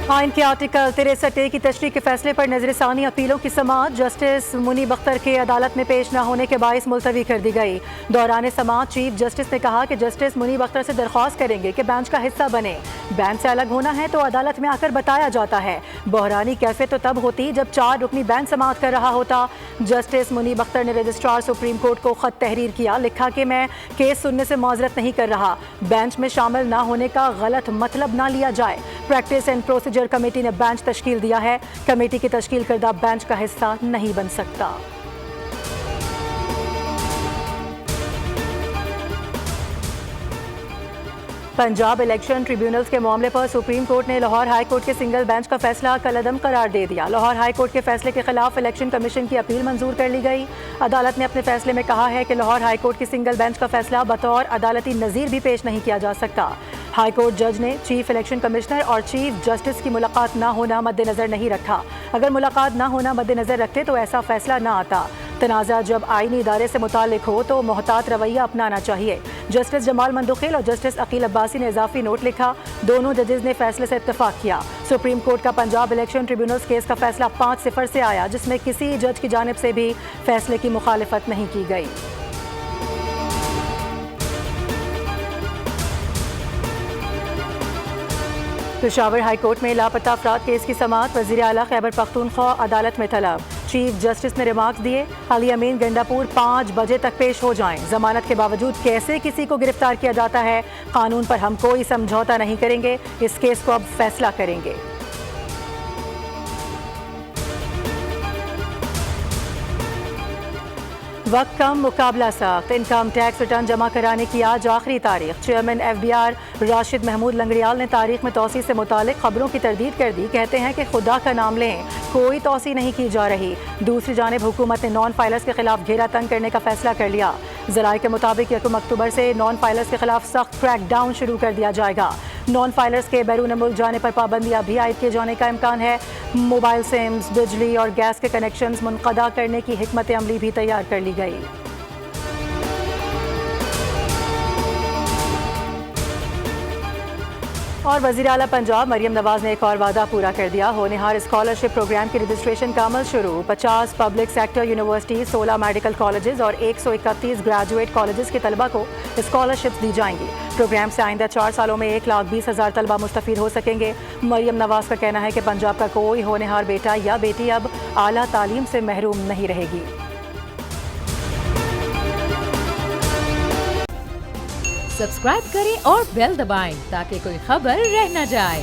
आइन के आर्टिकल 63 की तशरीह के फैसले पर नजरसानी अपीलों की समाअत जस्टिस मुनीब अख्तर के अदालत में पेश न होने के बाइस मुलतवी कर दी गई। दौरान समाअत चीफ जस्टिस ने कहा कि जस्टिस मुनीब अख्तर से दरख्वास्त करेंगे कि बेंच का हिस्सा बने। बेंच से अलग होना है तो अदालत में आकर बताया जाता है। बहरानी कैफियत तो तब होती जब 4 रुकनी बेंच समाअत कर रहा होता। जस्टिस मुनीब अख्तर ने रजिस्ट्रार सुप्रीम कोर्ट को खत तहरीर किया, लिखा कि मैं केस सुनने से माजरत नहीं कर रहा, बेंच में शामिल न होने का गलत मतलब ना लिया जाए। प्रैक्टिस एंड प्रोसीजर कमेटी ने बेंच तश्कील दिया है, कमेटी की तश्कील करदा बेंच का हिस्सा नहीं बन सकता। पंजाब इलेक्शन ट्रिब्यूनल्स के मामले पर सुप्रीम कोर्ट ने लाहौर हाई कोर्ट के सिंगल बेंच का फैसला कलअदम करार दे दिया। लाहौर हाई कोर्ट के फैसले के खिलाफ इलेक्शन कमीशन की अपील मंजूर कर ली गई। अदालत ने अपने फैसले में कहा है कि लाहौर हाई कोर्ट की सिंगल बेंच का फैसला बतौर अदालती नज़ीर भी पेश नहीं किया जा सकता। हाई कोर्ट जज ने चीफ इलेक्शन कमिश्नर और चीफ जस्टिस की मुलाकात न होना मद्देनजर नहीं रखा। अगर मुलाकात न होना मद्देनजर रखते तो ऐसा फैसला न आता। तनाज़ा जब आईनी इदारे से मुताल्लिक हो तो मोहतात रवैया अपनाना चाहिए। जस्टिस जमाल मंदुखिल और जस्टिस अकील अब्बासी ने इजाफी नोट लिखा। दोनों जजेस ने फैसले से इत्तेफाक किया। सुप्रीम कोर्ट का पंजाब इलेक्शन ट्रिब्यूनल्स केस का फैसला 5-0 से आया, जिसमें किसी जज की जानिब से भी फैसले की मुखालिफत नहीं की गई। पेशावर हाई कोर्ट में लापता अफराद केस की समाअत वज़ीर आला खैबर पख्तूनख्वा अदालत में तलब। चीफ जस्टिस ने रिमार्क्स दिए, अली अमीन गंडापुर 5 बजे तक पेश हो जाएं। जमानत के बावजूद कैसे किसी को गिरफ्तार किया जाता है, कानून पर हम कोई समझौता नहीं करेंगे, इस केस को अब फैसला करेंगे। वक्त कम मुकाबला सख्त, इनकम टैक्स रिटर्न जमा कराने की आज आखिरी तारीख। चेयरमैन FBR राशिद महमूद लंगड़ियाल ने तारीख में तोसी से मुतालिक खबरों की तरदीद कर दी। कहते हैं कि खुदा का नाम लें, कोई तोसी नहीं की जा रही। दूसरी जानिब हुकूमत ने नॉन फाइलर्स के खिलाफ घेरा तंग करने का फैसला कर लिया। ज़राए के मुताबिक 1 अक्टूबर से नॉन फाइलर्स के खिलाफ सख्त क्रैक डाउन शुरू कर दिया जाएगा। नॉन फाइलर्स के बैरून मुल्क जाने पर पाबंदियां भी आयद किए जाने का इम्कान है। मोबाइल सिम्स, बिजली और गैस के कनेक्शंस मुनक़दा करने की हिकमत अमली भी तैयार कर ली गई। और वज़ीर आला पंजाब मरियम नवाज ने एक और वादा पूरा कर दिया। होनहार स्कॉलरशिप प्रोग्राम की रजिस्ट्रेशन का अमल शुरू। 50 public sector university, 16 medical colleges और 131 ग्रेजुएट कॉलेजेस के तलबा को स्कॉलरशिप्स दी जाएंगी। प्रोग्राम से आइंदा 4 सालों में 1,20,000 तलबा मुस्तफीद हो सकेंगे। मरियम नवाज का कहना है कि पंजाब का कोई होनहार बेटा या बेटी अब आला तालीम से महरूम नहीं रहेगी। सब्सक्राइब करें और बेल दबाएं ताकि कोई खबर रह न जाए।